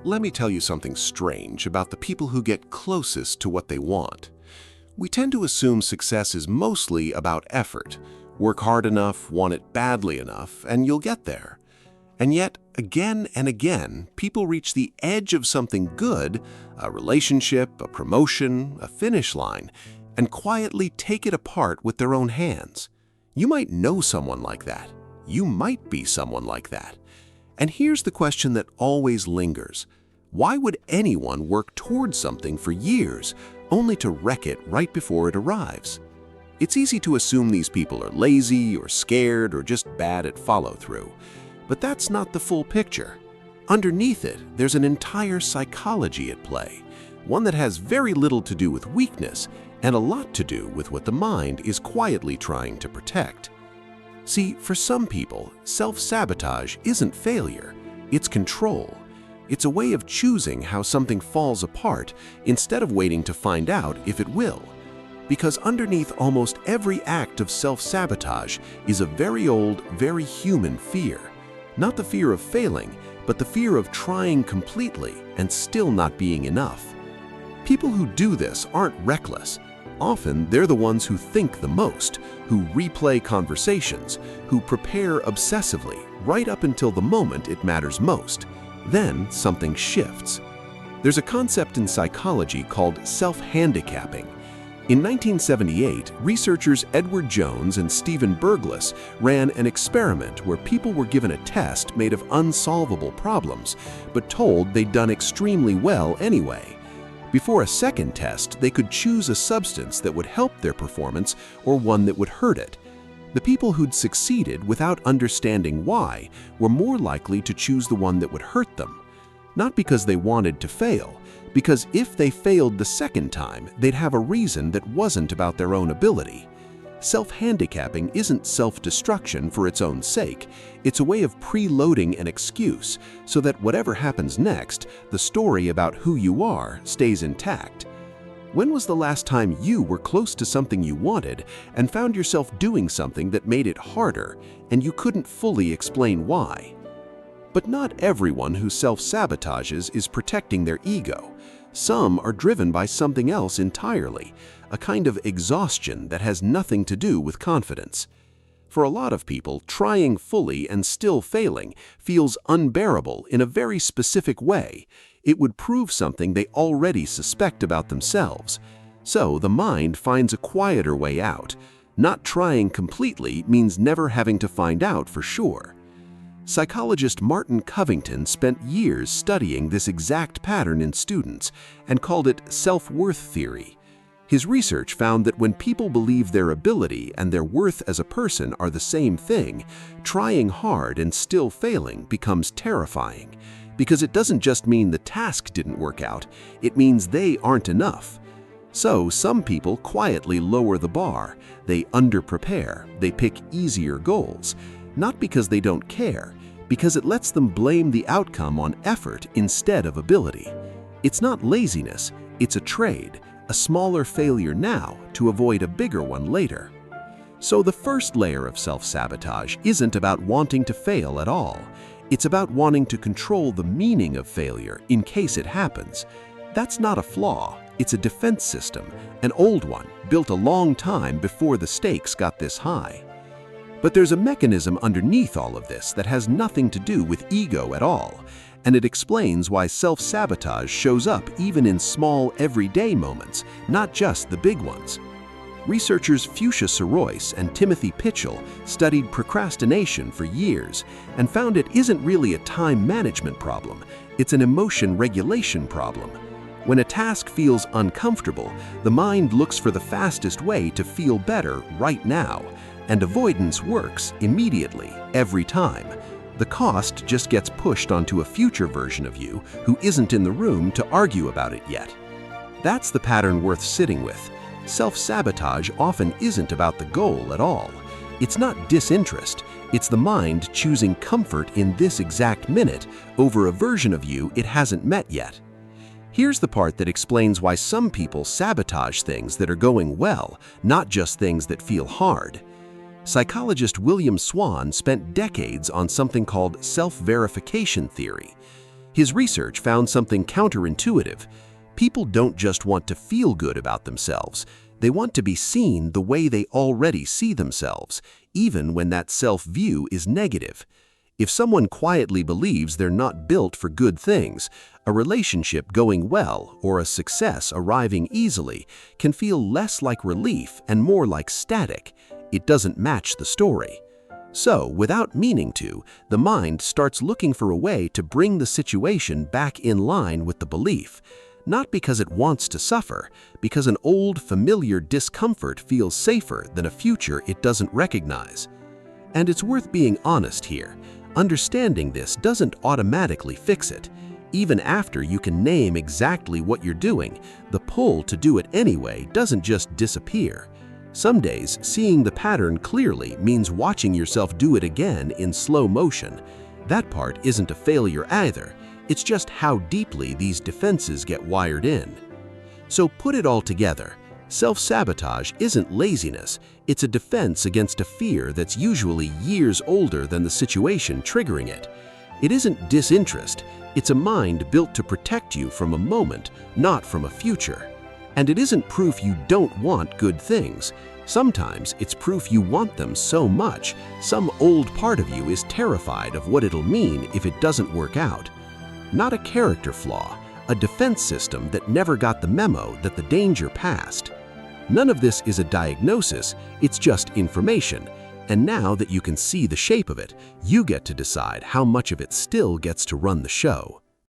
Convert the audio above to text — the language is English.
Let me tell you something strange about the people who get closest to what they want. We tend to assume success is mostly about effort. Work hard enough, want it badly enough, and you'll get there. And yet, again and again, people reach the edge of something good, a relationship, a promotion, a finish line, and quietly take it apart with their own hands. You might know someone like that. You might be someone like that. And here's the question that always lingers. Why would anyone work towards something for years only to wreck it right before it arrives? It's easy to assume these people are lazy or scared or just bad at follow-through. But that's not the full picture. Underneath it, there's an entire psychology at play, one that has very little to do with weakness and a lot to do with what the mind is quietly trying to protect. See, for some people, self-sabotage isn't failure, it's control. It's a way of choosing how something falls apart instead of waiting to find out if it will. Because underneath almost every act of self-sabotage is a very old, very human fear. Not the fear of failing, but the fear of trying completely and still not being enough. People who do this aren't reckless. Often, they're the ones who think the most, who replay conversations, who prepare obsessively right up until the moment it matters most. Then something shifts. There's a concept in psychology called self-handicapping. In 1978, researchers Edward Jones and Stephen Berglas ran an experiment where people were given a test made of unsolvable problems, but told they'd done extremely well anyway. Before a second test, they could choose a substance that would help their performance or one that would hurt it. The people who'd succeeded without understanding why were more likely to choose the one that would hurt them. Not because they wanted to fail, because if they failed the second time, they'd have a reason that wasn't about their own ability. Self-handicapping isn't self-destruction for its own sake. It's a way of preloading an excuse so that whatever happens next, the story about who you are stays intact. When was the last time you were close to something you wanted and found yourself doing something that made it harder and you couldn't fully explain why? But not everyone who self-sabotages is protecting their ego. Some are driven by something else entirely, a kind of exhaustion that has nothing to do with confidence. For a lot of people, trying fully and still failing feels unbearable in a very specific way. It would prove something they already suspect about themselves. So the mind finds a quieter way out. Not trying completely means never having to find out for sure. Psychologist Martin Covington spent years studying this exact pattern in students and called it self-worth theory. His research found that when people believe their ability and their worth as a person are the same thing, trying hard and still failing becomes terrifying. Because it doesn't just mean the task didn't work out, it means they aren't enough. So some people quietly lower the bar, they underprepare, they pick easier goals. Not because they don't care, because it lets them blame the outcome on effort instead of ability. It's not laziness, it's a trade, a smaller failure now to avoid a bigger one later. So the first layer of self-sabotage isn't about wanting to fail at all. It's about wanting to control the meaning of failure in case it happens. That's not a flaw, it's a defense system, an old one built a long time before the stakes got this high. But there's a mechanism underneath all of this that has nothing to do with ego at all, and it explains why self-sabotage shows up even in small, everyday moments, not just the big ones. Researchers Sirois and Sirois Pychyl studied procrastination for years and found it isn't really a time management problem, it's an emotion regulation problem. When a task feels uncomfortable, the mind looks for the fastest way to feel better right now, and avoidance works immediately, every time. The cost just gets pushed onto a future version of you who isn't in the room to argue about it yet. That's the pattern worth sitting with. Self-sabotage often isn't about the goal at all. It's not disinterest, it's the mind choosing comfort in this exact minute over a version of you it hasn't met yet. Here's the part that explains why some people sabotage things that are going well, not just things that feel hard. Psychologist Swann spent decades on something called self-verification theory. His research found something counterintuitive. People don't just want to feel good about themselves. They want to be seen the way they already see themselves, even when that self-view is negative. If someone quietly believes they're not built for good things, a relationship going well or a success arriving easily can feel less like relief and more like static. It doesn't match the story. So, without meaning to, the mind starts looking for a way to bring the situation back in line with the belief. Not because it wants to suffer, because an old, familiar discomfort feels safer than a future it doesn't recognize. And it's worth being honest here. Understanding this doesn't automatically fix it. Even after you can name exactly what you're doing, the pull to do it anyway doesn't just disappear. Some days, seeing the pattern clearly means watching yourself do it again in slow motion. That part isn't a failure either. It's just how deeply these defenses get wired in. So put it all together. Self-sabotage isn't laziness. It's a defense against a fear that's usually years older than the situation triggering it. It isn't disinterest. It's a mind built to protect you from a moment, not from a future. And it isn't proof you don't want good things. Sometimes it's proof you want them so much, some old part of you is terrified of what it'll mean if it doesn't work out. Not a character flaw, a defense system that never got the memo that the danger passed. None of this is a diagnosis, it's just information. And now that you can see the shape of it, you get to decide how much of it still gets to run the show.